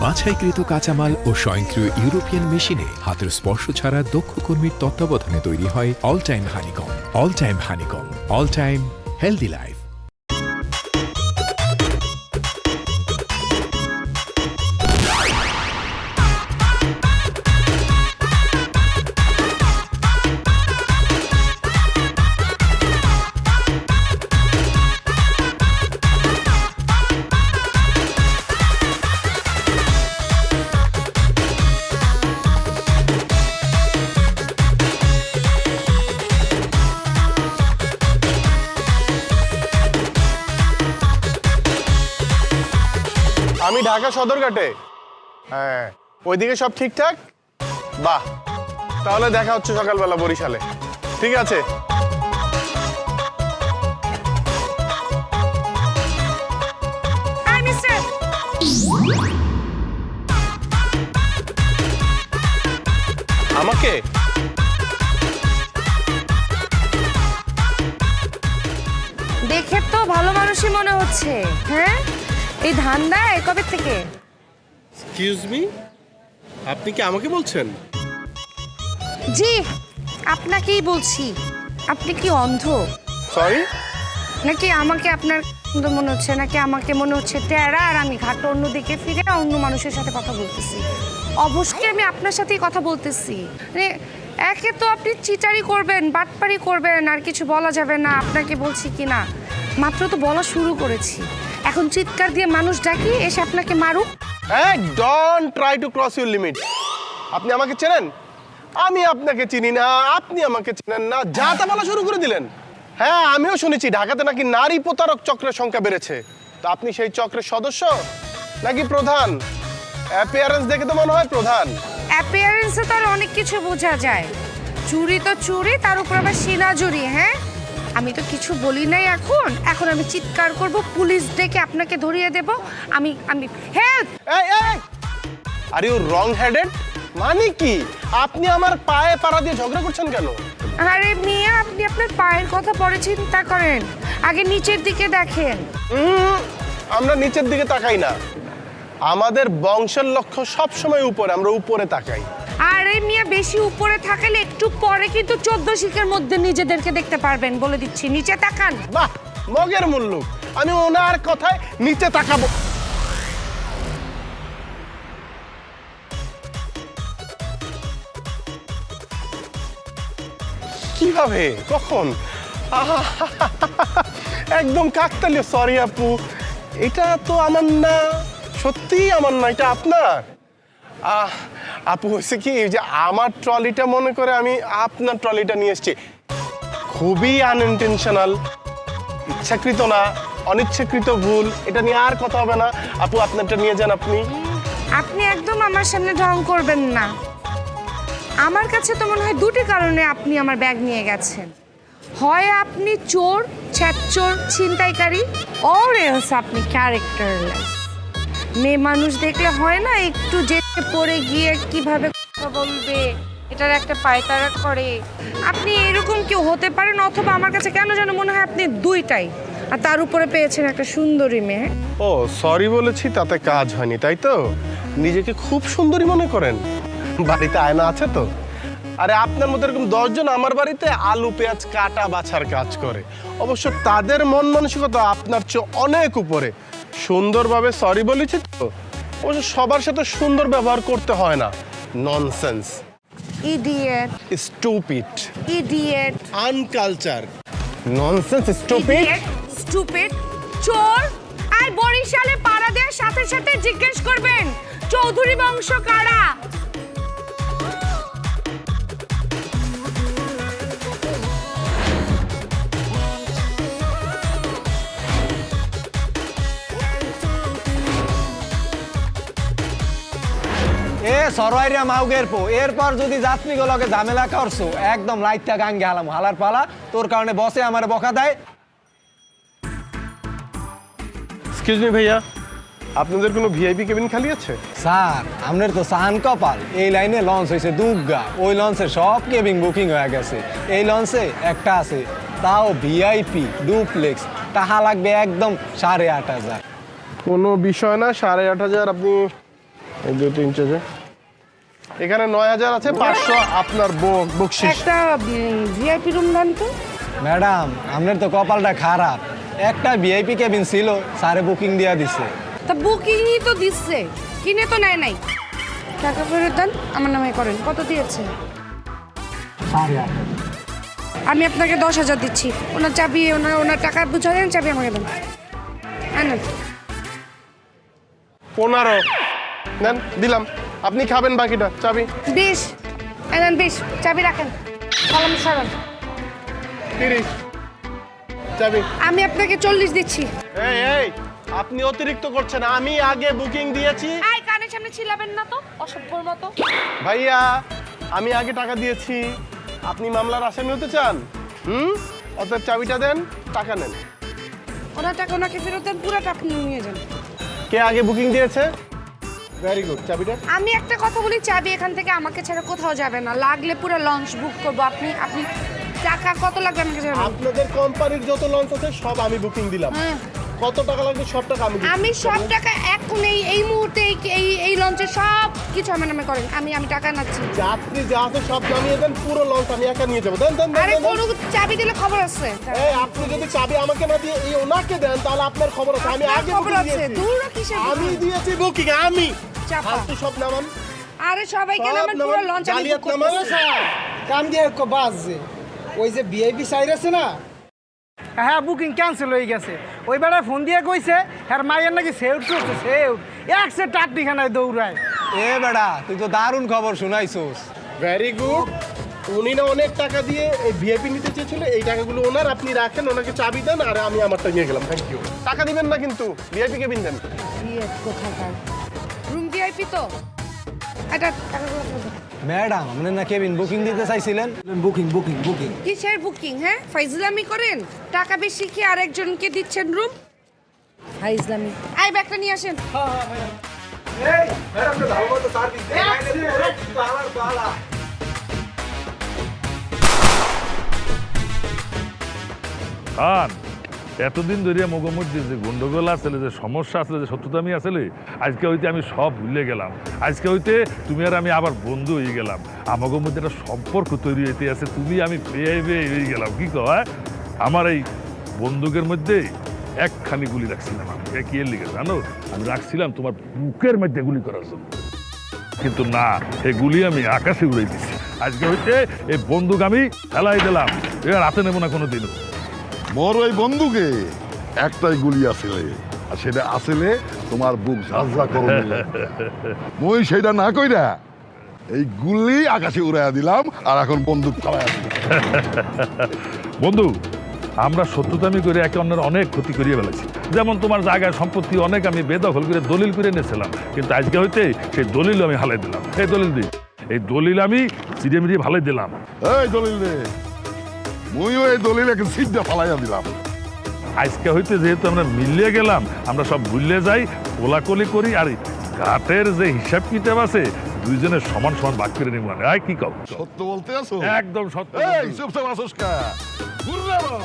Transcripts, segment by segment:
বাছাইকৃত কাঁচামাল ও স্বয়ংক্রিয় ইউরোপিয়ান মেশিনে হাতের স্পর্শ ছাড়া দক্ষ কর্মীর তত্ত্বাবধানে তৈরি হয় all time honeycomb. All time honeycomb, all time healthy life. আমি ঢাকা সদরঘাটে। হ্যাঁ, ওইদিকে সব ঠিকঠাক? বাহ, তাহলে দেখা হচ্ছে সকালবেলা বরিশালে। ঠিক আছে। আমাকে দেখে তো ভালো মানুষই মনে হচ্ছে। হ্যাঁ, এই ধান্দা কবে থেকে? এক্সকিউজ মি, আপনি কি আমাকে বলছেন? জি, আপনাকেই বলছি। আপনি কি অন্ধ? সরি? নাকি আমাকে আপনার অন্ধ মনে হচ্ছে, নাকি আমাকে মনে হচ্ছে টেরা আর আমি ঘাট অন্যদিকে ফিরে অন্য মানুষের সাথে কথা বলতেছি? অবশ্যই আমি আপনার সাথেই কথা বলতেছি। মানে একে তো আপনি চিটারি করবেন, বাটপারি করবেন, আর কিছু বলা যাবে না। আপনাকে বলছি কি না, মাত্র তো বলা শুরু করেছি। এখন চিৎকার দিয়ে মানুষ ডাকি এসে আপনাকে মারুক? Don't try to cross your limit. আপনি আমাকে চেনেন? আমি আপনাকে চিনি না, আপনি আমাকে চেনেন না, যা তা বলা শুরু করে দিলেন। হ্যাঁ, আমিও শুনেছি ঢাকাতে নাকি নারী প্রতারক চক্রের সংখ্যা বেড়েছে। তো আপনি সেই চক্রের সদস্য নাকি প্রধান? অ্যাপিয়ারেন্স দেখে তো মনে হয় প্রধান। অ্যাপিয়ারেন্সে তো আর অনেক কিছু বোঝা যায়। চুরি তো চুরি, তার উপর আবার সিনাজুরি। হ্যাঁ, আমি তো কিছু বলি নাই। এখন আমি চিৎকার করব, পুলিশ ডেকে আপনাকে ধরিয়ে দেব। আমি help! Are you wrong headed? মানে কি আপনি আমার পায়ে পাড়া দিয়ে ঝগড়া করছেন কেন? আরে মিয়া, আপনি আপনার পায়ের কথা পরে চিন্তা করেন, আগে নিচের দিকে দেখেন। আমরা নিচের দিকে তাকাই না, আমাদের বংশের লক্ষ্য সবসময় উপরে, আমরা উপরে তাকাই। আরে মিয়া, বেশি উপরে থাকলে একটু পরে কিন্তু 14 শিখের মধ্যে নিজেদেরকে দেখতে পারবেন, বলে দিচ্ছি। নিচে তাকান। বাহ, মগের মুল্লুক, আমি ওনার কথায় নিচে তাকাবো। কিভাবে, কখন? একদম কাকতালীয়। সরি আপু, এটা তো আমার না, সত্যিই আমার না, এটা আপনার। আপু হয়েছে কি যে আমার ট্রলিটা মনে করে আমি আপনার ট্রলিটা নিয়ে এসেছি। খুবই আনইনটেনশনাল, ইচ্ছাকৃত না, অনিচ্ছাকৃত ভুল। এটা নিয়ে আর কথা হবে না। আপু, আপনারটা নিয়ে যান। আপনি একদম আমার সামনে ঢং করবেন না। আমার কাছে তো মনে হয় দুটি কারণে আপনি আমার ব্যাগ নিয়ে গেছেন। হয় আপনি চোর, ছ্যাচোর, ছিনতাইকারী, অর এলস আপনি ক্যারেক্টারলেস। মেয়ে মানুষ দেখলে হয় না একটু যেতে পড়ে গিয়ে কিভাবে কথা বলবে এটার একটা পায়তারা করে। আপনি এরকম কেউ হতে পারেন, অথবা আমার কাছে কেন যেন মনে হয় আপনি দুইটাই, আর তার উপরে পেয়েছেন একটা সুন্দরী মেয়ে। ও, সরি বলেছি তাতে কাজ হয়নি, তাই তো? নিজেকে খুব সুন্দরী মনে করেন? বাড়িতে আয়না আছে তো? আরে আপনার মতো এরকম 10 জন আমার বাড়িতে আলু পেঁয়াজ কাটা বাছার কাজ করে। অবশ্য তাদের মন মানসিকতা আপনার চেয়ে অনেক উপরে। সুন্দরভাবে সরি বলেছি তো। অবশ্য সবার সাথে সুন্দর ব্যবহার করতে হয় না। Nonsense, idiot, stupid, idiot, আনকালচার, nonsense, stupid, stupid, চোর। আর বরিশালে পাড়া দেওয়ার সাথে সাথে জিজ্ঞেস করবেন চৌধুরী বংশ কারা। সরওয়াইরা মাউগের পো, এরপর যদি যাত্রীগুলোকে ঝামেলা করছো একদম লাইটটা গাঙ্গে হালাম হালার পালা। তোর কারণে বসে আমার বকা দেয়। এক্সকিউজ মি ভাইয়া, আপনাদের কোনো ভিআইপি কেবিন খালি আছে? স্যার, আপনার তো সান কপাল, এই লাইনে লঞ্চ হয়েছে দুগ্গা, ওই লঞ্চে সব কেবিন বুকিং হয়ে গেছে। এই লঞ্চে একটা আছে, তাও ভিআইপি ডুপ্লেক্স, টাকা লাগবে একদম 8,500। কোনো বিষয় না, 8,500 আপনি এই 2-3 4 এখানে 9000 আছে, 500 আপনার বকশিশ। একটা ভিআইপি রুম দেন তো। ম্যাডাম আপনার তো কপালটা খারাপ, একটা ভিআইপি কেবিন ছিল স্যারে বুকিং দিয়া দিছে। তা বুকিংই তো দিচ্ছে, কিনে তো নেয় নাই। টাকা ফেরত দেন, আমার নামে করেন। কত দিয়েছে? আমি আপনাকে 10,000 দিচ্ছি। ওনার চাবি, ওনার টাকা বুঝা দেন, চাবি আমাকে দেন। হ্যাঁ 15 নেন, দিলাম। আপনি খাবেন বাকিটা, চাবি। 20 দেন, 20 চাবি রাখেন। কলম সরান। 30 চাবি। আমি আপনাকে 40 দিচ্ছি। এই এই আপনি অতিরিক্ত করছেন, আমি আগে বুকিং দিয়েছি। আই কানের সামনে ছিলাবেন না তো, অসভ্যর মতো। ভাইয়া আমি আগে টাকা দিয়েছি, আপনি মামলার আসামি হতে চান? অতএব চাবিটা দেন, টাকা নেন। ওনার টাকা ওনাকে ফেরত দেন, পুরোটা আপনি নিয়ে যান। কে আগে বুকিং দিয়েছে? ভেরি গুড, চাবিটা। আমি একটা কথা বলি, চাবি এখান থেকে আমাকে ছাড়া কোথাও যাবে না। লাগলে পুরো লঞ্চ বুক করবো। আপনি টাকা কত লাগবে আমাকে জানাবেন। আপনাদের কোম্পানির যত লঞ্চ আছে সব আমি বুকিং দিলাম। কত টাকা লাগবে সব টাকা আমি দিচ্ছি। আমি সব টাকা এখন এই মুহূর্তে এই লঞ্চের সব কিছু আমার নামে করেন। আমি টাকা নাচ্ছি। যাত্রী যা আছে সব নামিয়ে দেন, পুরো লঞ্চ আমি একা নিয়ে যাবো। দেন দেন আরে দেন, কোনো চাবি দিলে খবর আছে। এই আপনি যদি চাবি আমাকে না দিয়ে এই ওনাকে দেন তাহলে আপনার খবর আছে। আমি আগে খবর বুকিং আছে। দিয়েছি। দূর কিসের আমি দিয়েছি বুকিং, আমি। চাপা। ফালতু সব নামান। আরে সবাইকে সব নামান, পুরো নামান, লঞ্চ আমি জালিয়াত বুক নামান। করতেছি। কান দিয়ে বাজছে ওই যে ভিআইপি সাইড আছে না, হ্যাঁ বুকিং ক্যান্সেল হয়ে গেছে। ওই বেড়ায় ফোন দিয়ে কইছে হ্যাঁ মায়ের নাকি সেউট চলছে, সেউট একসে টাটনিখানায় দৌড়ায়। এ বেড়া তুই তো দারুণ খবর শুনাইছোস। Very good. উনি না অনেক টাকা দিয়ে এই ভিআইপি নিতে চেয়েছিল, এই টাকাগুলো ওনার, আপনি রাখেন, ওনাকে চাবি দেন, আর আমি আমারটা নিয়ে গেলাম। Thank you. টাকা দিবেন না কিন্তু, ভিআইপি কেবিন দেন। কোথাকার রুম ভিআইপি তো। এটা টাকাগুলো ফেরত দেন। ম্যাডাম আপনি না কেবিন বুকিং দিতে চাইছিলেন? বুকিং বুকিং বুকিং কিসের বুকিং? হ্যাঁ ফাইজলামি করেন। টাকা বেশি কি আরেকজনকে দিচ্ছেন রুম? ফাইজলামি। আই ব্যাগটা নিয়ে আসেন। খান এতদিন ধরে মগের মধ্যে যে গন্ডগোল আসলে, যে সমস্যা আসলে, যে সত্যতামি আসলে, আজকে হইতে আমি সব ভুলে গেলাম। আজকে হইতে তুমি আর আমি আবার বন্ধু হয়ে গেলাম। আমাদের মধ্যে একটা সম্পর্ক তৈরি হইতে আছে। তুমি আমি পেয়ে হয়ে গেলাম। কি কয় আমার এই বন্দুকের মধ্যে একখানি গুলি রাখছিলাম। আমি কি এর লিখে জানো? আমি রাখছিলাম তোমার বুকের মধ্যে গুলি করার জন্য, কিন্তু না, এই গুলি আমি আকাশে উড়াই দিছি। আজকে হইতে এই বন্দুক আমি ফেলাই দিলাম, এবার হাতে নেবো না কোনো দিনও। মোর ওই বন্ধুকে একটাই গুলি আসলে, আর সেটা আসলে তোমার বুক ঝাঁঝা করো। মই সেটা না কইরা এই গুলি আকাশে উড়াইয়া দিলাম, আর এখন বন্দুক চালাইয়া দিলাম। বন্ধু, আমরা সত্যতামি করে একে অন্যের অনেক ক্ষতি করিয়ে ফেলেছি। যেমন তোমার জায়গায় সম্পত্তি অনেক আমি বেদখল করে দলিল করে নিয়েছিলাম, কিন্তু আজকে হইতে সেই দলিল আমি হালাই দিলাম। এই দলিল দিই, এই দলিল আমি চিড়ে মিড়িয়ে ভালাই দিলাম। এই দলিল রে, মইও এই দলিল একে সিদ্ধা ফালাইয়া দিলাম। আজকে হইতে যেহেতু আমরা মিলিয়ে গেলাম, আমরা সব ভুলে যাই, কোলাকলি করি, আর ঘাটের যে হিসাব কিতাব আছে দুইজনের সমান সমান ভাগ করে নিব। মানে কি কও? সত্য বলতে আছো? একদম সত্য। এই চুপচাপ আসোস কা? হুররা বল।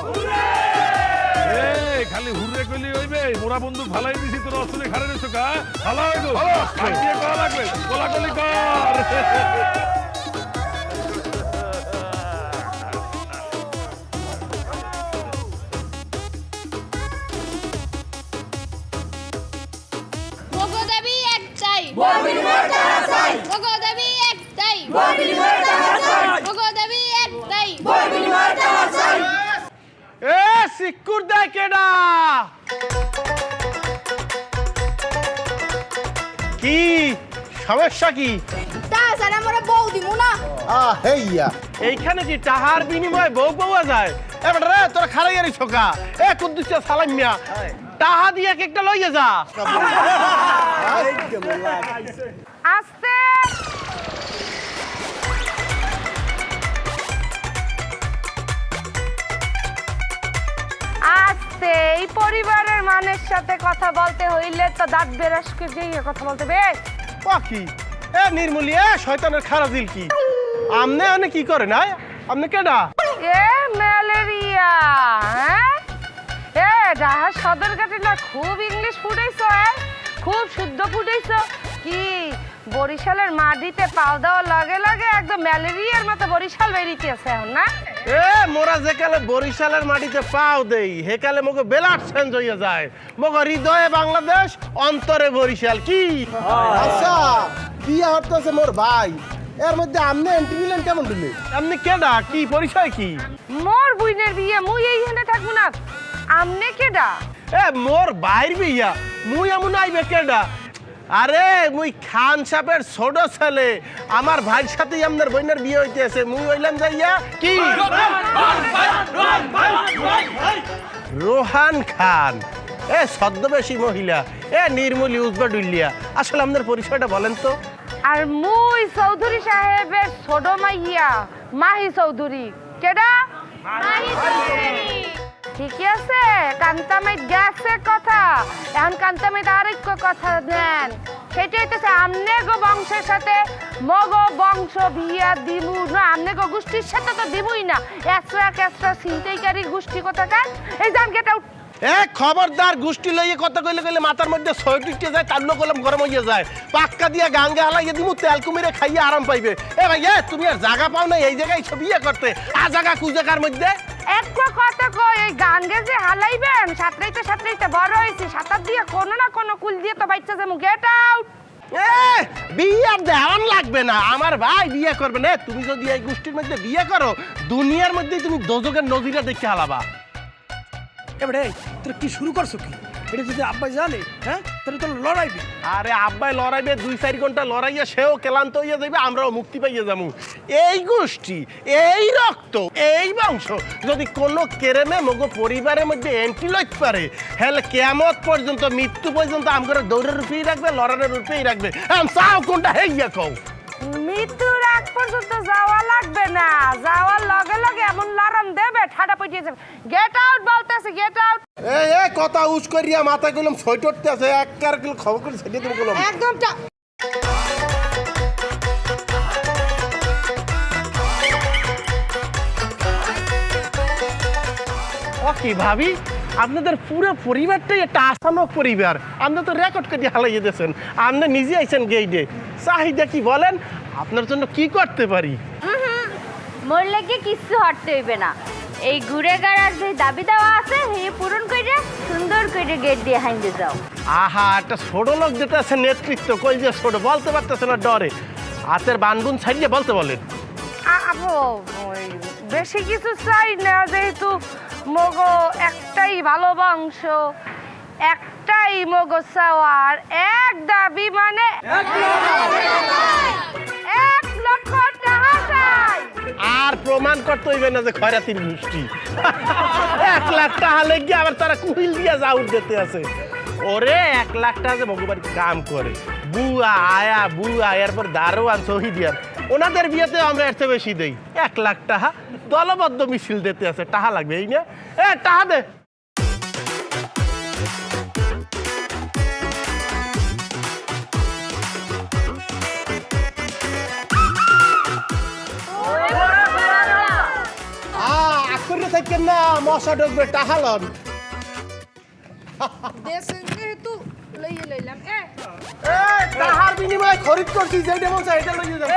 এই খালি হুররে কইলি হইবে? মোরা বন্ধু ফালাই দিছি, তোর অস্ত্রে খারে নিছো কা? ফালা হইলো, আর কি করা লাগবে? কোলাকলি কর। ওগো দাবি একটাই, ওগো দাবি একটাই, ওগো দাবি একটাই। এ সিকুর দেয় কেডা? কি সমস্যা কি? তাছাড়া আমরা বউ দিব না। হেইয়া এইখানে কি টাহার বিনিময়ে বউ পাওয়া যায়? এবার রে তোরা খারাইয়ারি ছোকা, এ কুদ্দুসা সালামিয়া টাহা দিয়ে একটা লইয়া যা। আস্তে। আস্তে। এই পরিবারের মানুষের সাথে কথা বলতে হইলে তো দাঁত বেরাসকে দিয়ে কথা বলতে বেশ। পাখি এ নির্মূলি, এ শয়তানের খারাজিল কি? আমনে আনে কি করে না? আপনি কেডা? এ ম্যালেরিয়া। হ্যাঁ এ ঢাকা সদরঘাটে না খুব ইংলিশ ফুটাইছো, খুব শুদ্ধ ফুটাইছো। কি বরিশালের মাটিতে পাও দেওয়ার লগে লগে একদম ম্যালেরিয়ার মতো বরিশাল বেরিয়েছে এখন না? এ মোরা যে কালে বরিশালের মাটিতে পাও দেই হে কালে মগো বেলাট চেঞ্জ হইয়া যায় মগো হৃদয়ে বাংলাদেশ অন্তরে বরিশাল কি আচ্ছা বিয়া হচ্ছে মোর ভাই এর মধ্যে আমনে এন্ট্রি নিলেন কেমন দিলে আপনি কেডা কি পরিচয় কি মোর বুইনের বিয়ে মুই এইখানে থাকবো না, আমনে কেডা? এ মোর বাইর বিয়া মুই এমন আইবে কেডা আরে মুই খান সাহেবের ছোট ছেলে আমার ভাইয়ের সাথেই আপনার বোনের বিয়ে হইতেছে মুই হইলাম যাইয়া কি রোহান খান এ ছদ্মবেশী মহিলা এ নির্মলি উজবাডুল্লিয়া আসলে আপনার পরিচয়টা বলেন তো আর মুই চৌধুরী সাহেবের ছোট মাইয়া মাহি চৌধুরী। কেডা? মাহি চৌধুরী। ঠিকই আছে, কান্তামাই গেছে কথা, এখন কান্তামাই আরেক কথা দেন, সেটা হইতেছে আমনে গো বংশের সাথে মগ বংশ বিয়া দিমু না, আমনে গো গোষ্ঠীর সাথে তো দিমুই না, এক্সট্রা এক্সট্রা ছিনতাইকারী গোষ্ঠী কোথাকার। এই যান গেট আউট। এ খবরদার গোষ্ঠী লইয়ে কথা কইলে কইলে মাথার মধ্যে ছয় টিকতে যায় তার কলম গরম হইয়া যায় পাক্কা দিয়া গাঙ্গে হালাইয়া দিমু তেল কুমিরে খাইয়ে আরাম পাইবে। এ ভাই এ তুমি আর জায়গা পাও না এই জায়গায় ছবি করতে আ জায়গা কুজাকার মধ্যে এক কথা কই এই গাঙ্গে যে হালাইবেন সাঁতরাইতে বড় হয়েছে সাঁতার দিয়ে কোনো না কোনো কুল দিয়ে তো বাচ্চা যাবো। Get out. এ বিয়ার দেওয়ান লাগবে না, আমার ভাই বিয়ে করবে না। তুমি যদি এই গোষ্ঠীর মধ্যে বিয়ে করো দুনিয়ার মধ্যে তুমি দোজকের নদীটা দেখে হালাবা। এবারে তোর কি শুরু করছো কি? এটা যদি আব্বাই জানে হ্যাঁ তাহলে তোর লড়াইবি। আরে আব্বাই লড়াইবে 2-4 ঘন্টা লড়াইয়া সেও ক্লান্ত হইয়া যাইবে আমরাও মুক্তি পাইয়া যাবো। এই গোষ্ঠী এই রক্ত এই বংশ যদি কোনো কেরেমে মগো পরিবারের মধ্যে এন্ট্রি লইতে পারে হলে কেয়ামত পর্যন্ত মৃত্যু পর্যন্ত আমগরে দৌড়ের রূপেই রাখবে লড়ানোর রূপেই রাখবে। চাও কোনটা হেইয়া কও মৃত্যুর আগ পর্যন্ত যাওয়া লাগবে না, যাওয়ার লগে লগে এমন লড়ন দেবে ঠাডা পটিয়ে যাবে। গেট আউট বলতেছে, গেট আউট। এই কথা উস করিয়া মাথায় গেলাম ছয় টটতে আছে এক কার কিলো খবর করে সেটা তুমি গেলাম একদম ও কি ভাবি আপনাদের পুরো পরিবারটাই একটা আসামক পরিবার। আপনি তো রেকর্ড করে হালাইয়ে দিয়েছেন, আপনি নিজে আইছেন গেইডে চাহিদা কি বলেন আপনার জন্য কি করতে পারি? মোর লাগে কিচ্ছু হটতে হইবে না, এই ঘুরে গাড়ার যে দাবি দেওয়া আছে হে পূরণ করে সুন্দর করে গেট দিয়ে হাইন্দে যাও। আহা একটা ছোট লোক যেটা আছে নেতৃত্ব কই যে ছোট বলতে পারতেছে না ডরে হাতের বানবুন ছাড়িয়ে বলতে বলেন। বেশি কিছু চাই না, যেহেতু মগো একটাই ভালো বংশ একটাই মগো চাওয়ার এক দাবি মানে 1 লক্ষ টাকা চাই। আর প্রমাণ করতে হইবে না যে খয়রাতির গোষ্ঠী 1 লাখ টাকা লেগে আবার তারা কুহিল দিয়া যাউট দিতে আছে। ওরে 1 লাখ টাকা যে মগবাড়ি কাম করে বুয়া আয়া বুয়া এরপর দারোয়ান শহীদিয়ার ওনাদের বিয়েতে আমরা এর চেয়ে বেশি দেই। 1 লাখ টাকা দলবদ্ধ মিছিল দিতে আছে, টাকা লাগবে এই না? এ টাকা দে। আকুরে থাকেন না মশা ঢুকবে টাকা লন। টাকার বিনিময়ে খরিদ করছি যেটা বলছে এটা লইয়ে যাও।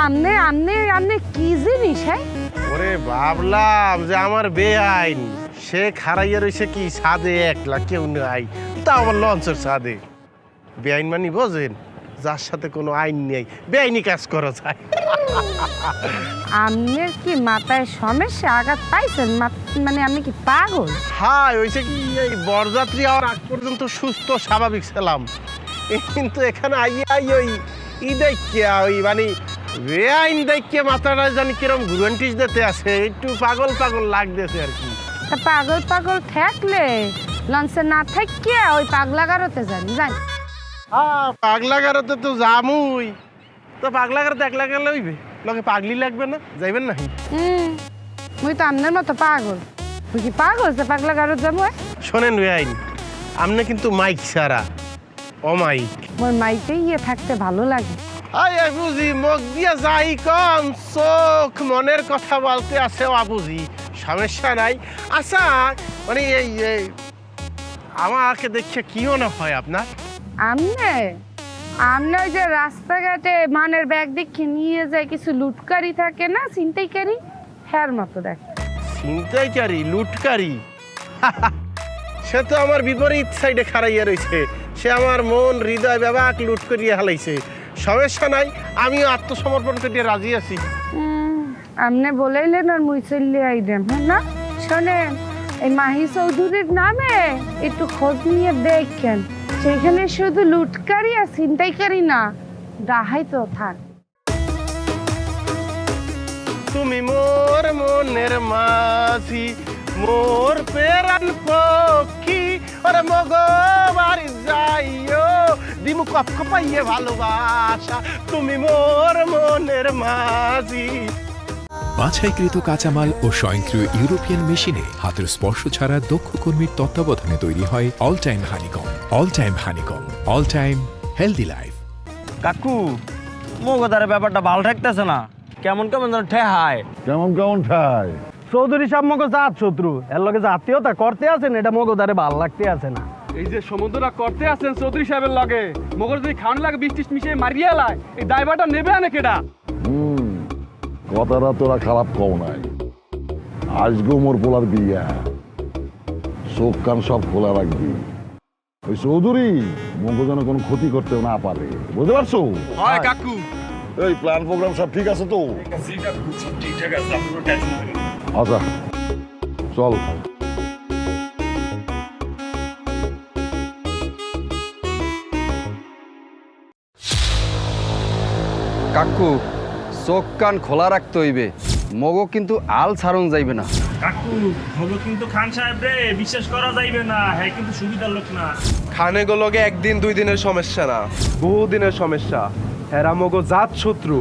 আমনে আমনে আমনে কি জিনিস হ্যাঁ? ওরে ভাবলাম যে আমার বেআইন সে খারাইয়া রয়েছে কি সাদে একলা কেউ নাই, তা আমার লঞ্চের সাদে। বেআইন মানে বোঝেন, যার সাথে কোনো আইন নেই, বেআইনি কাজ করা যায়। আমনের কি মাথায় সমস্যা আঘাত পাইছেন? মানে আমি কি পাগল? হাই হয়েছে কি, এই বরযাত্রী হওয়ার আগ পর্যন্ত সুস্থ স্বাভাবিক ছিলাম, কিন্তু এখানে আই ওই দেখিয়া ওই মানে বেআইন দেখিয়া মাথাটা জানি কিরম ঘুরন্টিস দিতে আছে, একটু পাগল পাগল লাগতেছে আর কি। তা পাগল পাগল থাকলে লঞ্চে না থাকিয়া ওই পাগলাগারতে জানি। হ্যাঁ পাগলাগারতে তো যামুই, তো পাগলাগারতে একলা গেলে হইবে, লোকে পাগলি লাগবে না, যাইবেন না? মুই তো আমনের মতো পাগল। তুই কি পাগল যে পাগলাগারত যাবো? শোনেন বেআইন, আপনি কিন্তু মাইক ছাড়া অমাইক। মোর মাইকে থাকতে ভালো লাগে। আই বুঝি মুখ দিয়া যাই কম, চোখ মনের কথা বলতে আছে বুঝি, সমস্যা নাই। আচ্ছা মানে এই আমাকে দেখে কি মনে হয় আপনার? আমনে আমনে ওই যে রাস্তাঘাটে মানের ব্যাগ দেখে নিয়ে যায় কিছু লুটকারি থাকে না, ছিনতাইকারী, হ্যার মতো দেখ। ছিনতাইকারী লুটকারী? সে তো আমার বিপরীত সাইডে খাড়াইয়া রয়েছে, সে আমার মন হৃদয় ব্যাবাক লুট করিয়া হালাইছে। সমস্যা নাই, আমিও আত্মসমর্পণ করিয়া রাজি আছি। আমনে বলাইলেন আর মুই চললে আইডেম, হ্যাঁ না? শোনেন, এই মাহি চৌধুরীর নামে একটু খোঁজ নিয়ে দেখেন, সেখানে শুধু লুটকারি আর ছিনতাইকারী না, ডাহাই তো থাক। তুমি মোর মনের মাঝি, মোর পেরান পক্ষী, ওরে মগো বাড়ি যাইও, দিমু কপ কপাইয়ে ভালোবাসা, তুমি মোর মনের মাঝি। বাছাইকৃত কাঁচামাল ও স্বয়ংক্রিয় ইউরোপিয়ান মেশিনে হাতের স্পর্শ ছাড়া দক্ষ কর্মীর তত্ত্বাবধানে তৈরি হয় all time honeycomb. All time honeycomb, all time healthy life. কাকু মগদারের ব্যাপারটা ভালো ঠেকতেছে না, কেমন কেমন যেন ঠেহায়। কেমন কেমন ঠাই? চৌধুরী সাহেব মগো জাত শত্রু, এর লগে জাতীয়তা করতে আছেন, এটা মগদারে ভাল লাগতে আছে না। এই যে সমুদ্রটা করতে আছেন চৌধুরী সাহেবের লগে, মগর যদি খাওয়ানো লাগে বৃষ্টি মিশিয়ে মারিয়ে লাই, এই ড্রাইভারটা নেবে আনে কেডা? কথাটা তোরা খারাপ কও নাই। আজগো মোর পোলার বিয়া, চোখ কান সব খোলা রাখবি। ওই চৌধুরী মঙ্গল যেন কোনো ক্ষতি করতে না পারে, বুঝতে পারছো? হয় কাকু। এই প্ল্যান প্রোগ্রাম সব ঠিক আছে তো? আচ্ছা চল। কাকু চোখ কান খোলা রাখতে হইবে, মগো কিন্তু আল ছাড়ন যাইবে না। কাকু মগো কিন্তু খান সাহেব রে বিশ্বাস করা যাইবে না, হ্যাঁ কিন্তু সুবিধার লোক না। খানে গোলগে একদিন দুই দিনের সমস্যা না, বহু দিনের সমস্যা। হেরা মগো জাত শত্রু।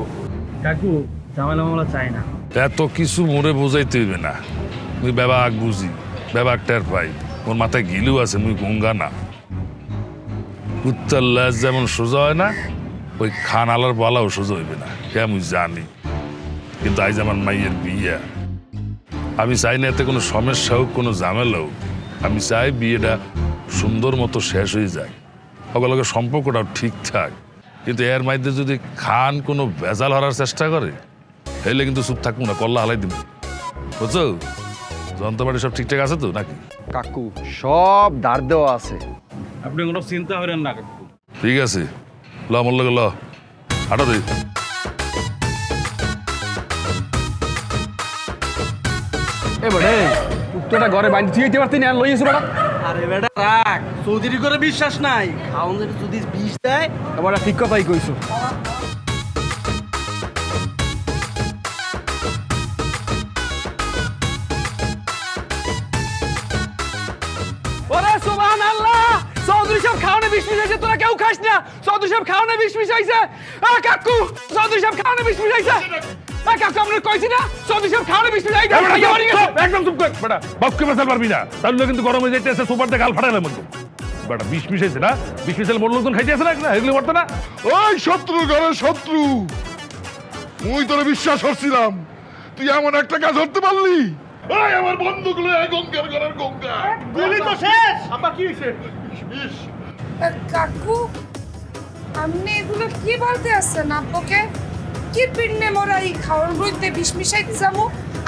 কাকু ঝামেলা মামলা চাই না। এত কিছু মোরে বোঝাইতে হইবে না, মুই ব্যাবাক বুঝি, ব্যাবাক টের পাই। মোর মাথায় গিলু আছে, মুই গঙ্গা না। কুত্তার ল্যাজ যেমন সোজা হয় না, ওই খান আলার বালাও সোজা হইবে না, কে মুই জানি। কিন্তু আজ আমার মাইয়ের বিয়ে, আমি চাই না এতে কোনো সমস্যা হোক, কোনো ঝামেলা হোক। আমি চাই বিয়েটা সুন্দর মতো শেষ হয়ে যায়, সকলকে সম্পর্কটাও ঠিকঠাক। কিন্তু এর মধ্যে যদি খান কোনো ভেজাল হওয়ার চেষ্টা করে, হেলে কিন্তু চুপ থাকবো না, কল্লা হালাই দিব, বুঝছো? যন্ত্রপাতি সব ঠিকঠাক আছে তো নাকি? কাকু সব ধার দেওয়া আছে, আপনি কোনো চিন্তা করেন না কাকু। ঠিক আছে, ল আমার লগে ল, হাঁটা দে। এবারে উত্তরটা ঘরে বাইন্ধ ঠিক হইতে পারতি না, লইয়েছো বেটা। আরে বেটা রাখ, চৌধুরী করে বিশ্বাস নাই, খাওন যদি বিষ দেয়। এবার ঠিক কথাই কইছো। ওরে সুবহানাল্লাহ, চৌধুরী সাহেব খাওয়ানে বিষ মিশাইছে, তোরা কেউ খাস না। চৌধুরী সাহেব খাওয়ানে বিষ মিশাইছে। কাকু চৌধুরী সাহেব খাওয়ানে বিষ মিশাইছে। কাকু আপনার কইছি না চৌধুরী সাহেব খাওয়ানে বিষ মিশাইছে। একদম চুপ কর বেটা, বাপকে বাঁচাল পারবি না, তাহলে কিন্তু গরম হয়ে যাইতেছে, সুপার দিয়ে গাল ফাটাইলাম কিন্তু। বেটা বিষ মিশাইছে না, বিষ মিশাইলে বড় লোকজন খাইতে আছে না, এগুলো করতে না। ওই শত্রু ঘরের শত্রু, মুই তোরে বিশ্বাস করছিলাম, তুই এমন একটা কাজ করতে পারলি। ওই আমার বন্দুক লয়ে গঙ্গার ঘরের গঙ্গা, গুলি তো শেষ। আব্বা কি হইছে? কাকু আপনি এগুলো কি বলতে আসছেন আব্বুকে? কির পিন্নে মোরা এই খাওয়ার মধ্যে বিষ মিশাইতে যাবো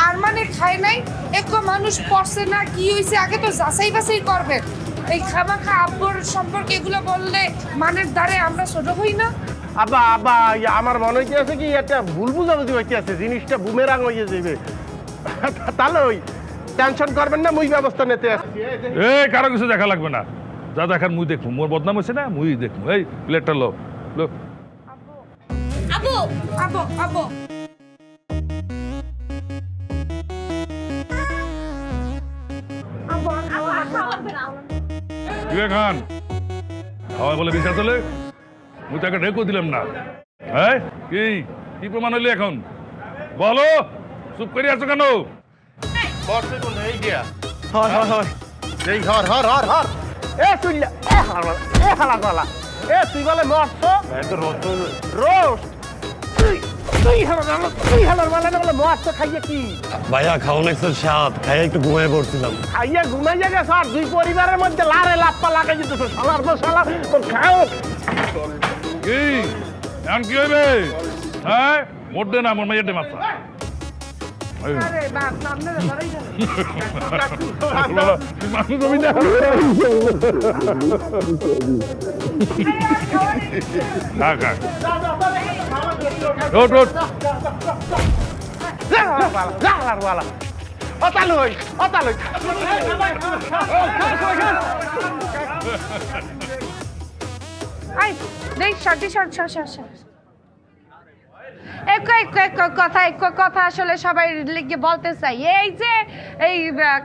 আর মানে খায় নাই এক মানুষ পড়ছে না কি হয়েছে আগে তো যাচাই বাছাই করবেন এই খামাখা আব্বর সম্পর্কে এগুলো বললে মানের দ্বারে আমরা ছোট হই না আব্বা আব্বা আমার মনে হইতেছে কি একটা ভুল বুঝাবুঝি হইতেছে জিনিসটা বুমেরাং হয়ে যাবে তাহলে ওই টেনশন করবেন না মুই ব্যবস্থা নিতে আসছি কারো কিছু দেখা লাগবে না যা দেখার মুই দেখবো মোর বদনাম হয়েছে না মুই দেখবো এই প্লেটটা লো লো আব্বু আব্বু আব্বু খান খাওয়া বলে বিচার চলে মুই তাকে ঢেকো দিলাম না হ্যাঁ কি কি প্রমাণ হইলি এখন বলো চুপ করে আছো কেন বর্ষে কোন এই গিয়া হয় হয় হয় এই হর হর হর হর এ তুইলা এ হালা এ তুই বলে মরছো তো রত রোস্ট তুই হালার বলে মরছো খাইয়ে কি ভাইয়া খাওয়ান একটু স্বাদ খাই একটু ঘুমিয়ে পড়ছিলাম খাইয়ে ঘুমাইয়া গেছ আর দুই পরিবারের মধ্যে লারে লাপ্পা লাগাই দিতেছো শালার তো শালা তো খাও কি এখন কি হইবে হ্যাঁ মোটে না মোর মাইয়াটে মাথা আরে বাপ আপনারা ধরেই গেল মানুষ জমি না খা খা ওঠ ওঠ জালার অতালুই আই দেখ শান্তি এক কথা আসলে সবাই লিখে বলতে চাই এই যে এই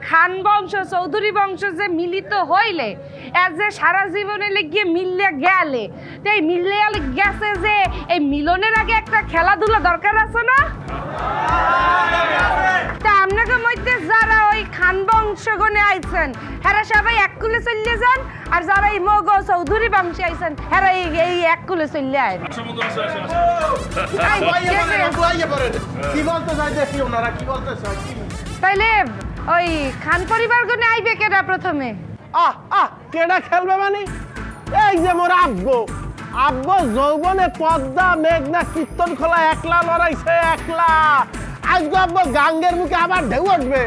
খান বংশ চৌধুরী বংশ যে মিলিত হইলে এর যে সারা জীবনে লিখিয়ে মিললে গেলে তো এই মিললে গেছে যে এই মিলনের আগে একটা খেলাধুলা দরকার আছে না তা আপনাকে মধ্যে যারা ওই খান বংশগণে আইছেন হেরা সবাই এক কুলে চললে যান আর যারা এই মগ চৌধুরী বংশে আইছেন হেরা এই এক কুলে চললে আয় কি বলতে চাই দেখি ওনারা কি বলতে চাই তাইলে ওই খান পরিবার গনে আইবে কেডা প্রথমে কেডা খেলবে মানে এই যে মোর আব্বু যৌবনে পদ্মা মেঘনা কীর্তন খোলা একলা লড়াইছে একলা আজকে আব্বু গাঙ্গের মুখে আবার ঢেউ উঠবে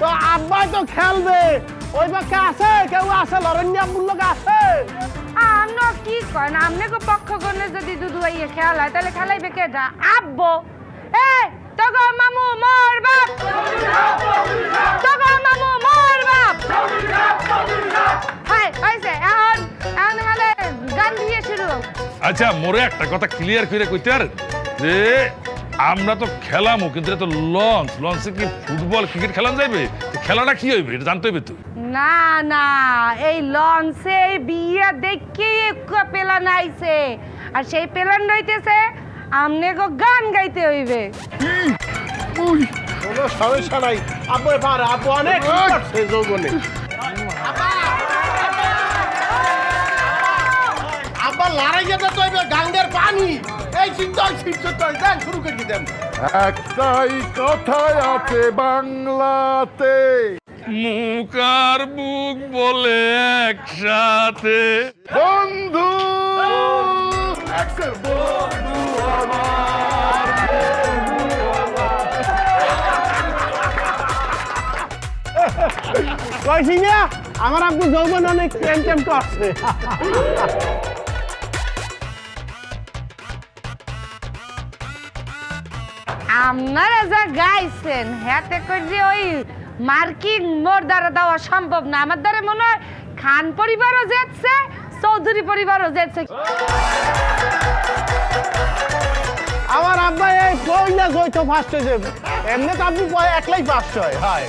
তো আব্বাই তো খেলবে ওই পক্ষে আছে কেউ আছে লরণ্যা মূল্যক আছে আমরা কি করেন আপনি পক্ষ গনে যদি দুধুয়াইয়ে খেলায় তাহলে খেলাইবে কেডা আব্বু এই তগো মামু মোর বাপ তগো মামু মোর বাপ হাই হইছে এখন হলে গান দিয়ে শুরু আচ্ছা মোরে একটা কথা ক্লিয়ার করে কইতে আর যে আমরা তো খেলামু কিন্তু এটা তো লঞ্চে কি ফুটবল ক্রিকেট খেলান যাইবে খেলাটা কি হইবে এটা জানতে হইবে তো না না এই লঞ্চে বিয়ে দেখে পেলান আইছে আর সেই পেলান রইতেছে আমনে গো গান গাইতে হইবে কোনো সমস্যা নাই আব্বু এবার আব্বু অনেক করছে যৌবনে আব্বা লড়াই যেতে তো গাঙ্গের পানি এই চিন্তা দেন শুরু করে দেন একটাই কথাই আছে বাংলাতে মুখ আর বুক বলে একসাথে বন্ধু বন্ধু কইছি না আমার আব্বু যৌবন অনেক প্রেম করছে আপনারা যা গাইছেন হাতে করে ওই মার্কিং মোর দ্বারা দেওয়া সম্ভব না আমার দ্বারা মনে হয় খান পরিবারও যাচ্ছে চৌধুরী পরিবারও যাচ্ছে আমার আব্বা এই কইলা জয়তো ফার্স্ট হয়ে যাবে এমনি তো আপনি একলাই ফার্স্ট হয় হায়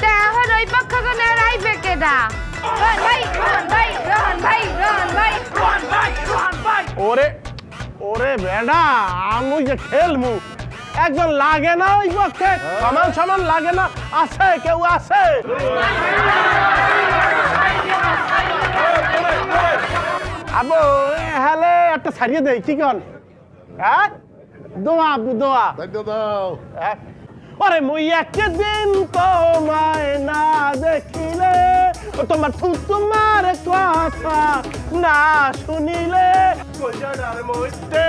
তা এখন ওই পক্ষ কোনে আইবে কেডা ওরে বেডা আমি যে খেলমু একজন লাগে না ওই পক্ষে সমান লাগে না আছে কেউ আছে আবু হ্যালে একটা ছাড়িয়ে দেই কি কন হ্যাঁ দোয়া আব্বু দোয়া দাও হ্যাঁ আরে মুই একদিন তোমায় না দেখিলে তোমার তোমার কথা না শুনিলে কইজার মধ্যে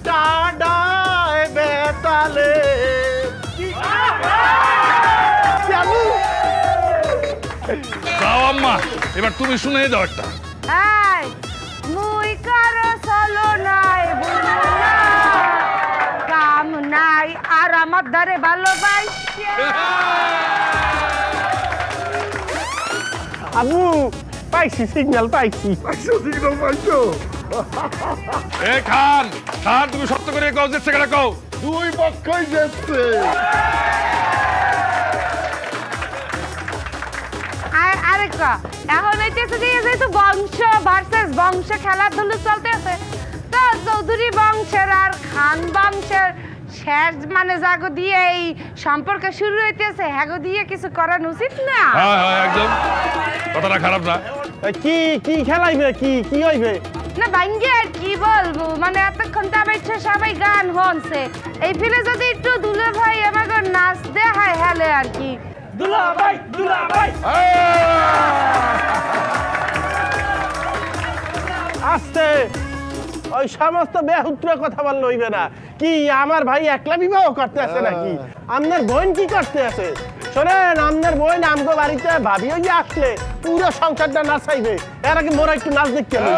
ডাডায় বেতালে যাও আম্মা, এবার তুমি শুনে দাও একটা। এই মুই কারো চলো নাই বুঝো না কাম নাই আর আমার ধারে ভালোবাসে আবু পাইছি সিগন্যাল পাইছি এ খান, খান তুমি সত্য করে কও, যেতে কেন কও? দুই পক্ষই যেতে। আরেকা এখন এইতেছে যে যেহেতু বংশ ভার্সেস বংশ খেলাধুলো চলতেছে তো চৌধুরী বংশের আর খান বংশের শেষ মানে জাগো দিয়ে এই সম্পর্ক শুরু হইতেছে হ্যাগো দিয়ে কিছু করা উচিত না। হ্যাঁ হ্যাঁ, একদম কথাটা খারাপ না। কি কি খেলাইবে কি কি হইবে না ভাঙ্গে আর কি বলবো মানে এতক্ষণ তো আমার সবাই গান হনছে এই ফিলে যদি একটু দুলে ভাই আমাকে নাচ দেখায় হেলে আর কি দুলাভাই দুলাভাই আস্তে ওই সমস্ত বেহুত্র কথা বললে হইবে না। কি আমার ভাই একলা বিবাহ করতে আছে নাকি? আপনার বোন কি করতে আছে? শোনেন, আপনার বোন আমগো বাড়িতে ভাবি হয়ে আসলে পুরো সংসারটা নাচাইবে। এর আগে মোরা একটু নাচ দেখতে হবে।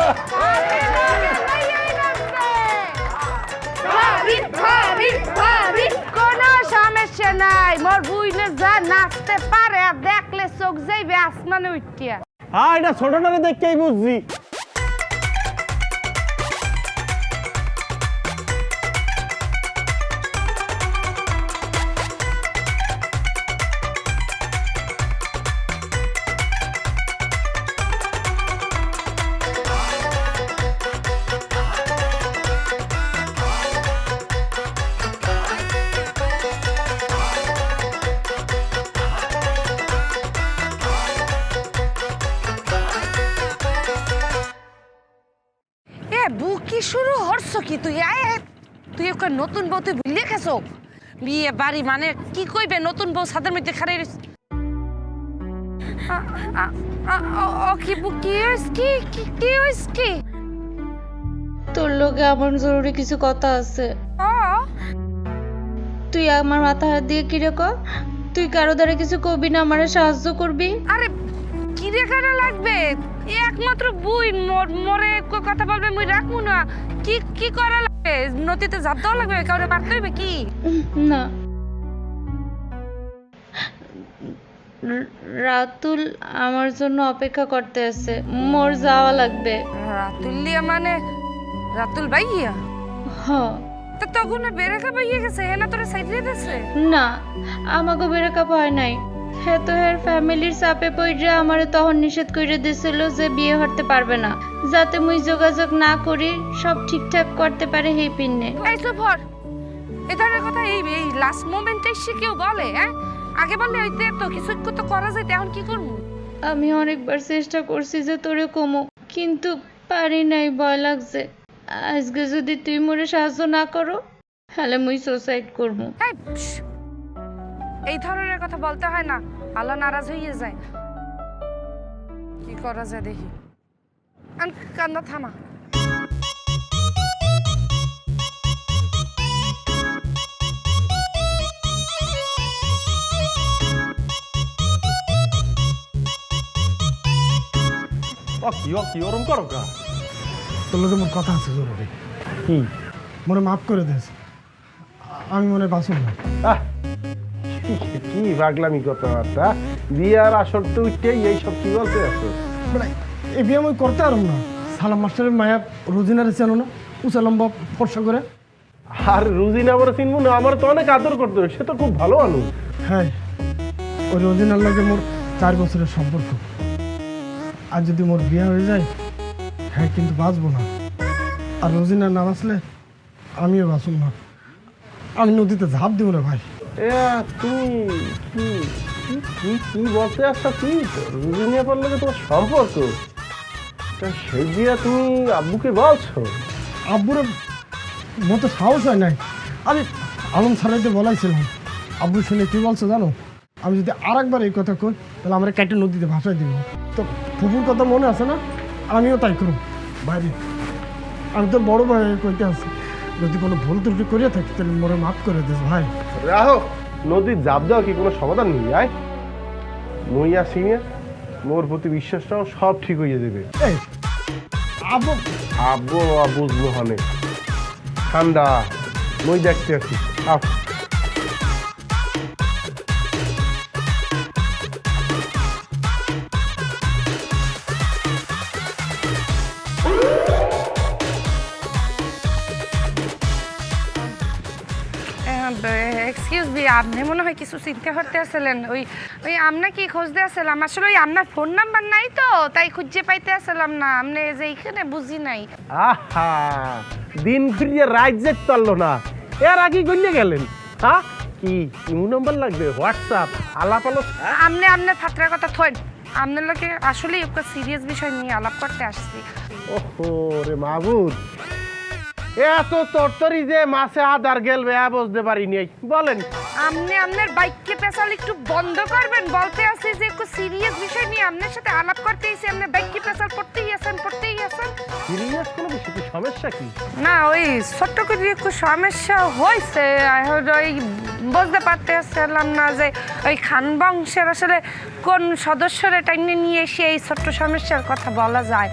কোনো সমস্যা নাই মোর বুইনে যা নাচতে পারে দেখলে চোখ যাইবে আসমানে উঠিয়া। হ্যাঁ, এটা ছোটটারে দেখতেই বুঝছি। বুকি শুরু হরছ কি তুই তুই ওকে নতুন বউ তুই ভুলে গেছো বিয়ে বাড়ি মানে কি কইবে নতুন বউ ছাদের মধ্যে খারে কি বুকি কি কি তোর লগে আমার জরুরি কিছু কথা আছে। তুই আমার মাথা হাত দিয়ে কিরে ক তুই কারো দ্বারা কিছু কবি না আমারে সাহায্য করবি। আরে কি রে কারা লাগবে একমাত্র বুই মরে কথা বলবে মুই রাখমু না কি কি করা লাগবে নদীতে ঝাঁপ দেওয়া লাগবে কাউরে মারতে হইবে কি না রাতুল আমার জন্য অপেক্ষা করতে আছে মোর যাওয়া লাগবে। রাতুলিয়া মানে রাতুল ভাইয়া হ তো তখন বেরেকা ভাইয়া গেছে না তোরে সাইড দিতেছে না আমাকে ব্রেকআপ হয় নাই। হ্যাঁ তো এর ফ্যামিলির চাপে পড়ে আমারে তখন নিষেধ করে দিছিল যে বিয়ে হতে পারবে না যাতে মুই যোগাযোগ না করি সব ঠিকঠাক করতে পারে এই পিন্নে। এই চুপ হর এই ধরনের কথা এই লাস্ট মোমেন্টে এসে কেউ বলে হ্যাঁ আগে বললে হইতে তো কিছু তো করা যায় এখন কি করবো? আমি অনেকবার চেষ্টা করছি যে তোরে কমো কিন্তু পারি নাই ভয় লাগছে আজকে যদি তুই মোরে সাহায্য না করো তাহলে মুই সুসাইড করবো। এই ধরনের কথা বলতে হয় না আল্লাহ নারাজ হয়ে যায় কি করা যায় দেখি কান্না থামা কি ওরম করো কা তোর লোকে মোর কথা আছে জরুরি কি মনে মাফ করে দিস আমি মনে বাসুন না কি পাগলামি কথাবার্তা বিয়ার আসর তো উঠতেই এইসব কি বলতে আছো? মানে এই বিয়ে আমি করতে পারব না সালাম মাস্টারের মায়া রোজিনারে চেনো না উঁচা লম্বা ফর্সা করে। আর রুজিনা আমার চিনবো না আমার তো অনেক আদর করতে হবে সে তো খুব ভালো মানুষ। হ্যাঁ ওই রোজিনার লগে মোর 4 বছরের সম্পর্ক আর যদি মোর বিয়ে হয়ে যায় হ্যাঁ কিন্তু বাঁচবো না আর রোজিনা না বাঁচলে আমিও বাঁচব না আমি নদীতে ঝাঁপ দিব রে ভাই। তুমি কি কি বলতে আসছো কি রুজিনা বললে তোমার সম্পর্ক সেই বিয়া তুমি আব্বুকে বলছো? আব্বুরে মতো সাহস হয় নাই আমি আলম সারাইতে বলাইছিলাম আব্বু শুনে কি বলছো জানো, আমি যদি আরেকবার এই কথা কই তাহলে আমরা কেটে নদীতে ভাসাই দিব। তো ফুপুর কথা মনে আছে না, আমিও তাই করব। বাইরে আমি তোর বড় ভাই কইতে আছি, যদি কোনো ভুল ত্রুটি করিয়া থাকি তাহলে মোরে মাফ করে দিস ভাই। রাহো, নদীর জাপ দেওয়া কি কোনো সমাধান নেই? আয় মই আসি না, মোর প্রতি বিশ্বাসটাও সব ঠিক হয়ে যাবে। এই আব্বু আব্বু বুঝবো হনে ঠান্ডা, মই দেখতে আছি। আও এক্সকিউজ মি, আপনি মনে হয় কিছু চিন্তা করতে আসলেন। ওই ওই আপনার কি খুঁজতে আসলাম, আসলে ওই আপনার ফোন নাম্বার নাই তো তাই খুঁজে পাইতে আসলাম না। আপনি যে এইখানে বুঝি নাই। আহা, দিন ফিরিয়ে রাত যেতে পারলো না, এর আগে গলিয়ে গেলেন। হ্যাঁ, কি ইমু নাম্বার লাগবে? হোয়াটসঅ্যাপ আলাপ আলো। আপনি আপনার ফাত্রার কথা থইন, আপনার লোকে আসলে একটা সিরিয়াস বিষয় নিয়ে আলাপ করতে আসছি। ওহো রে মাহবুব, এত তরতরি যে মাছে আদার গেলবে বুঝতে পারিনি। বলেন, আপনি আপনার বাইককে পেছাল একটু বন্ধ করবেন। বলতে আসি যে একটু সিরিয়াস বিষয় নিয়ে আপনার সাথে আলাপ করতে এসে আপনার বাইককে পেছাল পড়তেই আছেন। সিরিয়াস কোনো বিষয় কি, সমস্যা কি? না, ওই ছোট্ট করে একটু সমস্যা হয়েছে। ওই বুঝতে পারতে আসলাম না যে ওই খান বংশের আসলে কোন সদস্যরা টাইনে নিয়ে এসে এই ছোট্ট সমস্যার কথা বলা যায়।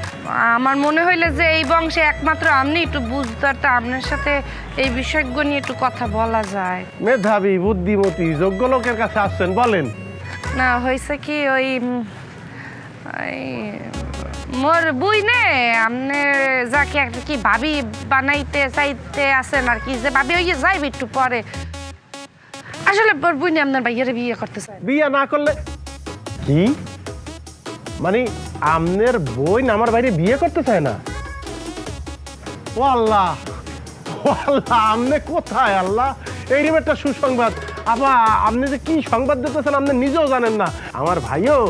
আমার মনে হইলে যে এই বংশে একমাত্র আপনি একটু বুঝতে পারতেন, আপনার সাথে এই বিষয়গুলো নিয়ে একটু কথা বলা যায়। মেধাবী, বুদ্ধিমতী, যোগ্য লোকের কাছে আসছেন, বলেন। না, হয়েছে কি, ওই মোর বুই নে আপনি যাকে একটা কি ভাবি বানাইতে চাইতে আছেন আর কি, যে ভাবি ওই যাইবে একটু পরে। আসলে মোর বুই নে আপনার ভাইয়ারে বিয়ে করতে চায়। বিয়ে না করলে কি মানে? আমনের বোন আমার বাইরে বিয়ে করতে চায় না? ও আল্লাহ, ও আল্লাহ, আমনে কোথায় আল্লাহ? এইরকম একটা সুসংবাদ। আপা, আপনি যে কি সংবাদ দিতেছেন আপনি নিজেও জানেন না। আমার ভাইও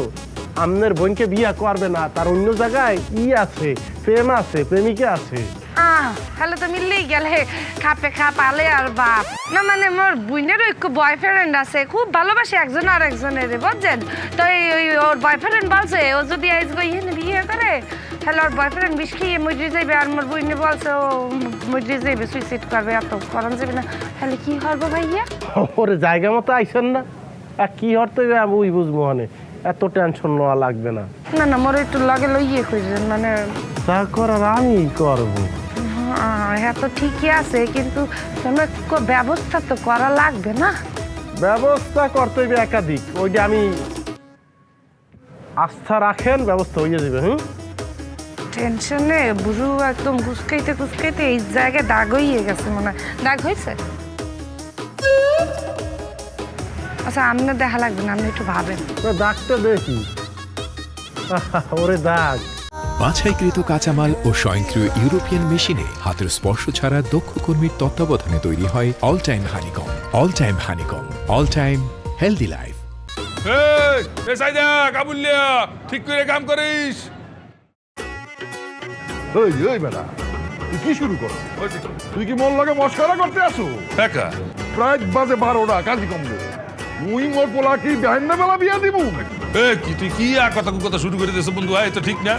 আমনের বোনকে বিয়ে করবে না, তার অন্য জায়গায় আছে, প্রেম আছে, প্রেমিকা আছে। তাহলে তো মিললেই গেলে খাপে খাপ আলে আর বাপ। না মানে মোর বুইনেরও একটু বয়ফ্রেন্ড আছে, খুব ভালোবাসে একজন আর একজনের, বুঝছেন তো। ওই ওর বয়ফ্রেন্ড বলছে ও যদি আজকে ইয়ে বিয়ে করে তাহলে ওর বয়ফ্রেন্ড বিষ খেয়ে মরে যাবে। আর মোর বুইনে বলছে ও মরে যাবে, সুইসাইড করবে, এত করান যাবে না। তাহলে কি করবো ভাইয়া? ওরে জায়গা মতো আইসেন না, আর কি হরতে ওই বুঝবো, মানে এত টেনশন নেওয়া লাগবে না। না না, মোর একটু লগে লইয়ে খুঁজছেন, মানে যা করার আমি করবো। হ্যাঁ, তো ঠিকই আছে, কিন্তু ব্যবস্থা তো করা লাগবে না? ব্যবস্থা করতে হবে একাধিক, ওইটা আমি আস্থা রাখেন, ব্যবস্থা হয়ে যাবে। টেনশনে বুড়ো একদম কুচকাইতে কুচকাইতে এই জায়গায় দাগ হয়ে গেছে, মনে হয়। দাগ হয়েছে? আচ্ছা, আপনার দেখা লাগবে না, আপনি একটু ভাবেন। দাগটা দেখি। ওরে দাগ। বাছাইকৃত কাঁচামাল ও স্বয়ংক্রিয় ইউরোপিয়ান মেশিনে হাতের স্পর্শ ছাড়া দক্ষ কর্মীর তত্ত্বাবধানে তৈরি হয় all time honeycomb. All time honeycomb, all time healthy life. ঠিক করে কাম করিস। এই বেটা, তুই কি শুরু করো? তুই কি মোর লগে মস্করা করতে আসো? প্রায় বাজে 12টা, কাজী কমবে। মুই মোর পোলা কি বেহান্না বেলা বিয়া দিব? কি তুই কি কথা শুরু করে দিয়েছো বন্ধু? তো ঠিক না,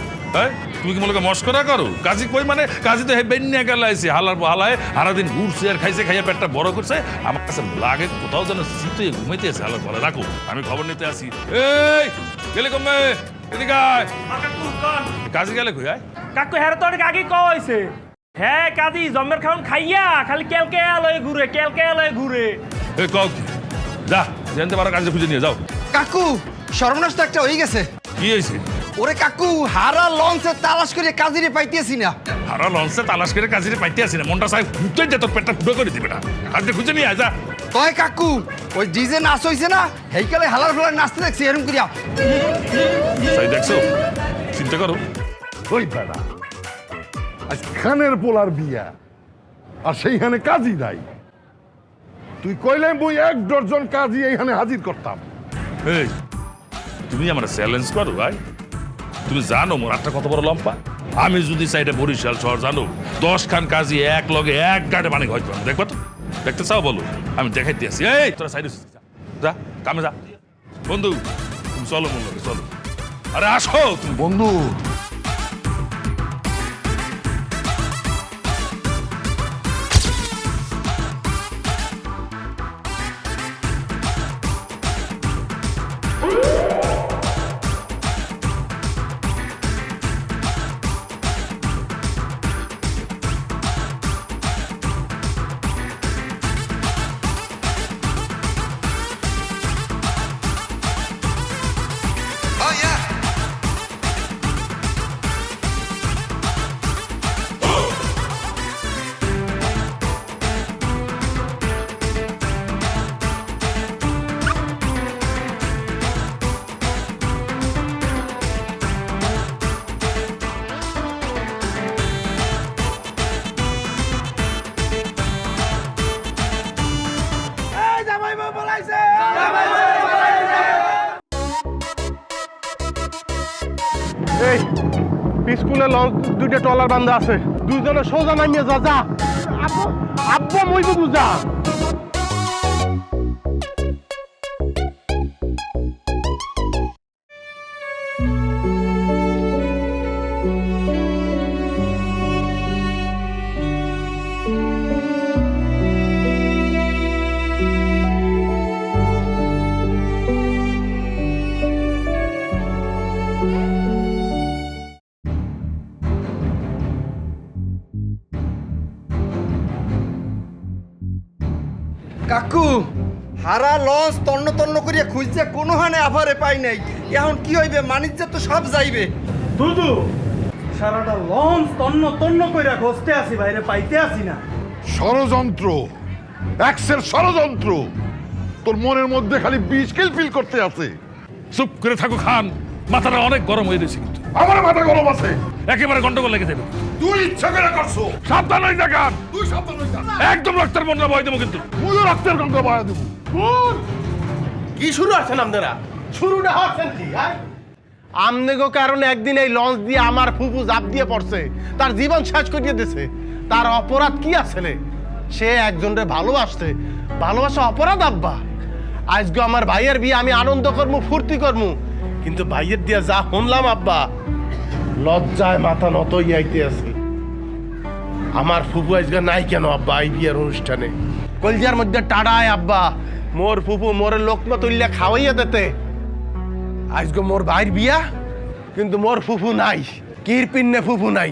তুমি কি মনে মস্করা করো? কাজী কই মানে কাজী তো বেন্যা গেলাইছে, হালার হালায় সারাদিন ঘুরছে আর খাইছে, খাইয়া পেটটা বড় করছে। আমার কাছে লাগে কোথাও যেন শীতে ঘুমাইতেছে। হালার বলে রাখো, আমি খবর নিতে আসি। এই গেলে কমবে, এদিকে আয়। কাজী গেলে কই? কাকু হ্যাঁ তো অনেক আগেই কওয়া হয়েছে। হ্যাঁ কাজী জম্মের খাওন খাইয়া খালি কেলকে আলোয় ঘুরে। এই কও কি? যা জানতে পারো, কাজে খুঁজে নিয়ে যাও। কাকু সর্বনাশ তো একটা হয়ে গেছে। কি হয়েছে? ওরে কাকু, হারা লঞ্চে তালাশ করে কাজিরে পাইতেছি না। হারা লঞ্চে তালাশ করে কাজিরে পাইতে আসি না? মনটা সাহেব ফুটে যেত, পেটটা ফুটো করে দিবে না। কাজে খুঁজে নিয়ে আয়, যা। কয় কাকু, ওই ডিজে নাচ হয়েছে না, হেইকালে হালার ফেলার নাচতে দেখছি এরকম করিয়া। তাই দেখছো, চিন্তা করো। ওই বেটা, আজ খানের পোলার বিয়া, আর সেইখানে কাজী নাই। তুই কইলে মুই 1 ডজন কাজী এইখানে হাজির করতাম। এই তুমি আমার চ্যালেঞ্জ করো ভাই? তুমি জানো মোর একটা কত বড় লম্পা? আমি যদি চাইটা বরিশাল শহর জানো 10 খান কাজী এক লগে এক গাড়ি বানিয়ে হয়তো দেখবো তো? দেখতে চাও বলো? আমি দেখাইতে আসি। এই তোরা সাইড যা কামে যা। বন্ধু তুমি চলো বন্ধু, চলো। আরে আসো তুমি। বন্ধু এই স্কুলে লঞ্চ দুইটা ট্রলার বান্ধা আছে, দুইজনে সোজা নামিয়ে যা। যা আব্বু, আব্বু মই বাবু যা। কাকু হারা লঞ্চ তন্ন তন্ন করিয়া খুঁজছে কোনো হানে আভারে পাই নাই, এখন কি হইবে? বাণিজ্য তো সব যাইবে। দুদু সারাটা লঞ্চ তন্ন তন্ন কইরা খুঁজতে আসি, বাইরে পাইতে আসি না। ষড়যন্ত্র, এক্সের ষড়যন্ত্র। তোর মনের মধ্যে খালি বিষ কিলফিল করতে আছে। চুপ করে থাকো খান, মাথাটা অনেক গরম হয়ে গেছে কিন্তু। আমার মাথা গরম আছে। একেবারে গন্ডগোল লেগে যাবে। তুই ইচ্ছা করে করছো। সাবধান হয়ে যা খান, তুই সাবধান হয়ে যা। একদম রক্তের বন্যা বয় দেবো কিন্তু। তুইও রক্তের গঙ্গা বয়া দেবো। কি শুরু আছেন আপনারা? শুরুটা হচ্ছেন কি? আমনেগো কারণে একদিন এই লঞ্চ দিয়ে আমার ফুফু জাপ দিয়ে পড়ছে, তার জীবন শেষ করিয়ে দিয়েছে। তার অপরাধ কি আসলে? সে একজনরে ভালোবাসছে, ভালোবাসা অপরাধ আব্বা? আজকে আমার ভাইয়ের বিয়ে, আমি আনন্দ করবো, ফুর্তি করবো, কিন্তু ভাইয়ের দিয়ে যা শুনলাম আব্বা, লজ্জায় মাথা নত আইতে আছে। আমার ফুফু আজকে নাই কেন আব্বা এই বিয়ের অনুষ্ঠানে? কলজার মধ্যে টাড়ায় আব্বা, মোর ফুফু মোরে লোকমা তুললে খাওয়াইয়া দিতে। আজকে মোর ভাইয়ের বিয়া, কিন্তু মোর ফুফু নাই, কিরপিন্নে ফুফু নাই।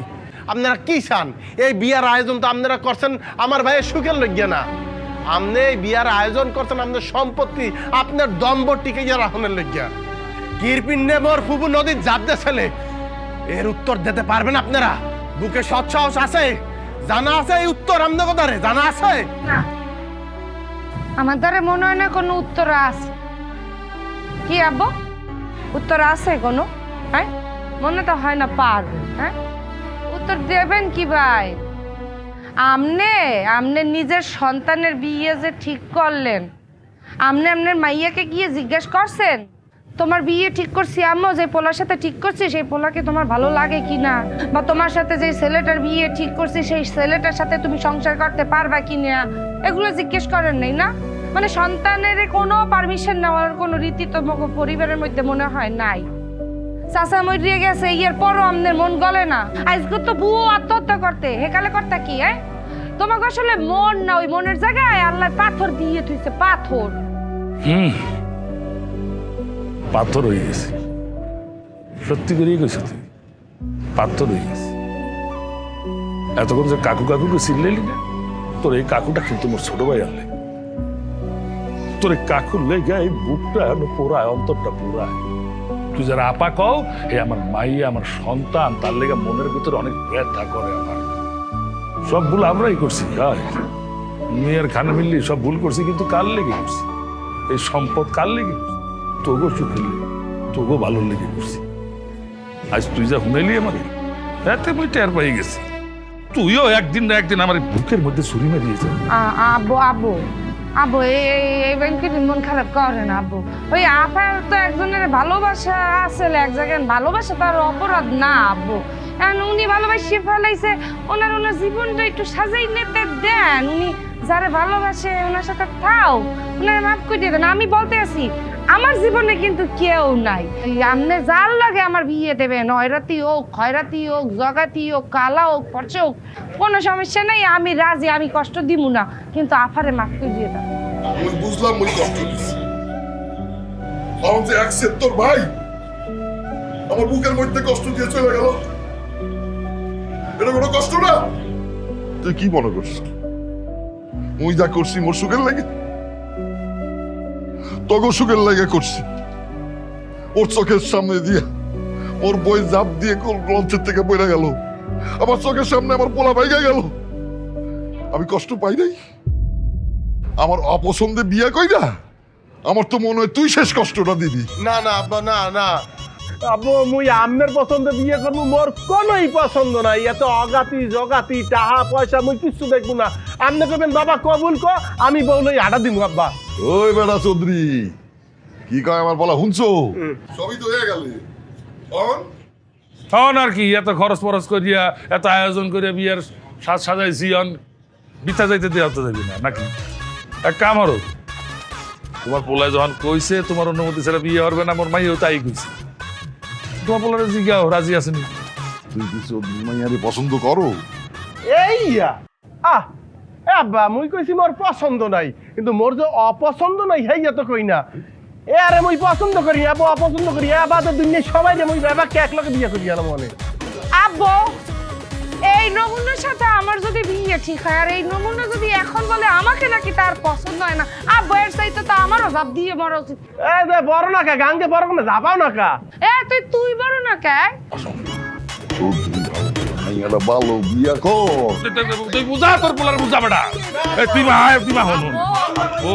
আপনারা কি চান? এই বিয়ার আয়োজন তো আপনারা করছেন আমার ভাইয়ের সুখের লজ্ঞা না। আপনি এই বিয়ার আয়োজন করছেন আপনার সম্পত্তি, আপনার দম্ব টিকে রাখনের লজ্ঞা। কিরপিন্নে মোর ফুফু নদীর জাপ দে ছেলে, এর উত্তর দিতে পারবেন আপনারা? বুকে সৎ সাহস আছে? জানা আছে এই উত্তর? আপনার কথা জানা আছে? না, আমার দ্বারা মনে হয় না কোনো উত্তর আছে। কি আব্বু, উত্তর আছে কোনো? হ্যাঁ, মনে তো হয় না পারবেন। হ্যাঁ, উত্তর দেবেন কি ভাই? আমনে নিজের সন্তানের বিয়ে যে ঠিক করলেন, আপনার মাইয়াকে গিয়ে জিজ্ঞেস করছেন তোমার বিয়ে ঠিক করছি আম্মু, যে পোলার সাথে ঠিক করছি সেই পোলাকে তোমার ভালো লাগে কি না, বা তোমার সাথে যে ছেলেটার বিয়ে ঠিক করছি সেই ছেলেটার সাথে তুমি সংসার করতে পারবা কি না, এগুলো জিজ্ঞেস করেন নাই না? মানে সন্তানের কোনো পারমিশন নেওয়ার কোনো রীতি তোমাকে পরিবারের মধ্যে মনে হয় নাই। চাচা মরিয়ে গেছে, এর পরও আপনার মন গলে না? আজকে তো বুয়ো আত্মহত্যা করতে, হেকালে করতে কি? হ্যাঁ, তোমাকে আসলে মন না, ওই মনের জায়গায় আল্লাহ পাথর দিয়ে থুইছে, পাথর। পাথর হয়ে গেছে, সত্যি করেই গেছে তুই, পাথর হয়ে গেছে। এতক্ষণ যে কাকু কাকুকে চিনলেলি না, তোর এই কাকুটা কিন্তু মোর ছোট ভাই আনলে। তোর এই কাকুর লেগে এই বুকটা পোড়ায়, অন্তরটা পোড়ায়। তুই যারা আপা কও, হে আমার মাইয়া, আমার সন্তান, তার লেগে মনের ভিতরে অনেক ব্যথা করে আমার। সব ভুল আমরাই করছি, মেয়ের খানা মিললি সব ভুল করছি, কিন্তু কার লেগে করছি? এই সম্পদ কার লেগে করছি? তোগো সুখের লেগে, তোগো ভালোর লেগে করছি। আজ তুই যা শুনাইলি আমাকে, এতে মই টের পাই গেছি। তুইও একদিন না একদিন আমার বুকের মধ্যে ছুরি মারিয়েছে। আব্বু আব্বু আব্বু এই মন খারাপ করে না আব্বু। ওই আপার তো একজনের ভালোবাসা আসলে এক জায়গায়, ভালোবাসা তার অপরাধ না আব্বু। এখন উনি ভালোবাসিয়ে ফেলাইছে, ওনার জীবনটা একটু সাজাই নিতে দেন। উনি যারা ভালোবাসে ওনার সাথে থাও, ওনার মাফ করে দিয়ে দেন। আমি বলতে আছি আমার জীবনে কিন্তু কেউ নাই। আপনি যার লাগে আমার বিয়ে দেবে, নয়রাতি হোক, খয়রাতি হোক, জগাতি হোক, কালা হোক, পচে হোক, কোনো সমস্যা নেই, আমি রাজি, আমি কষ্ট দিব না, কিন্তু আফারে মাফ করে দিয়ে দেন। আমি বুঝলাম ওই কষ্ট দিচ্ছি। আমার যে এক তোর ভাই আমার বুকের মধ্যে কষ্ট দিয়ে চলে গেল, এটা কোনো কষ্ট না? তুই কি মনে করছিস মুই যা করছি মোর সুখের লাগে? তগো সুখের লাগে করছি। ওর চোখের সামনে দিয়ে ওর বই জাপ দিয়ে লঞ্চের থেকে পড়ে গেল, আমার চোখের সামনে আমার পোলা বাইগা গেল, আমি কষ্ট পাই নাই? আমার অপছন্দে বিয়ে কইরা আমার তো মনে হয় তুই শেষ কষ্টটা দিবি। না না আব্বা, না না আব্বু, মুই আমের পছন্দ বিয়ে করবো, মোর কোনোই পছন্দ নাই। এত অগাতি জগাতি টাকা পয়সা মুই কিচ্ছু দেখবো না। আপনি করবেন বাবা কবুল কো, আমি বউলই আডা দিব আব্বা। ওই বেটা চৌধুরী কি কয় আমার বলা হুনছো? সবই তো হয়ে গেলে তখন আর কি এত খরচ ফরচ করিয়া এত আয়োজন করিয়া বিয়ের সাজ সাজাইছি, বিথা যাইতে দেওয়া তো যাবি না নাকি? এক কাম আরো, তোমার পোলায় যখন কইছে তোমার অনুমতি ছাড়া বিয়ে হবে না, মোর মাইও তাই কইছে, তোমার পোলারে জিজ্ঞাও রাজি আসেনি? তুই কি চৌধুরী মাইয়ারে পছন্দ করো? এইয়া এ আব্বা, মুই কইছি মোর পছন্দ নাই, কিন্তু মোর যে অপছন্দ নাই হেইয়া তো কই না। এ আরে মুই পছন্দ করি না, আব্বু অপছন্দ করি। আবার দুনিয়ায় সবাই রে মুই বাবাকে এক লগে বিয়ে করি আলাম মনে। আব্বু, এই নমুনার সাথে আমার যদি বিয়ে ঠিক হয়, আর এই নমুনা যদি এখন বলে আমাকে নাকি তার পছন্দ হয় না, আব্বু এর চাইতে তো আমারও জাপ দিয়ে মরা উচিত। এ যে বড় না কা, গাঙ্গে বড় না, যাবাও না কা। তুই বড় না কে? চৌধুরী মাইয়াটা ভালো বিয়া কর। তুই বুঝা, তোর পোলার বুঝা বেটা। তুই মা হনু ও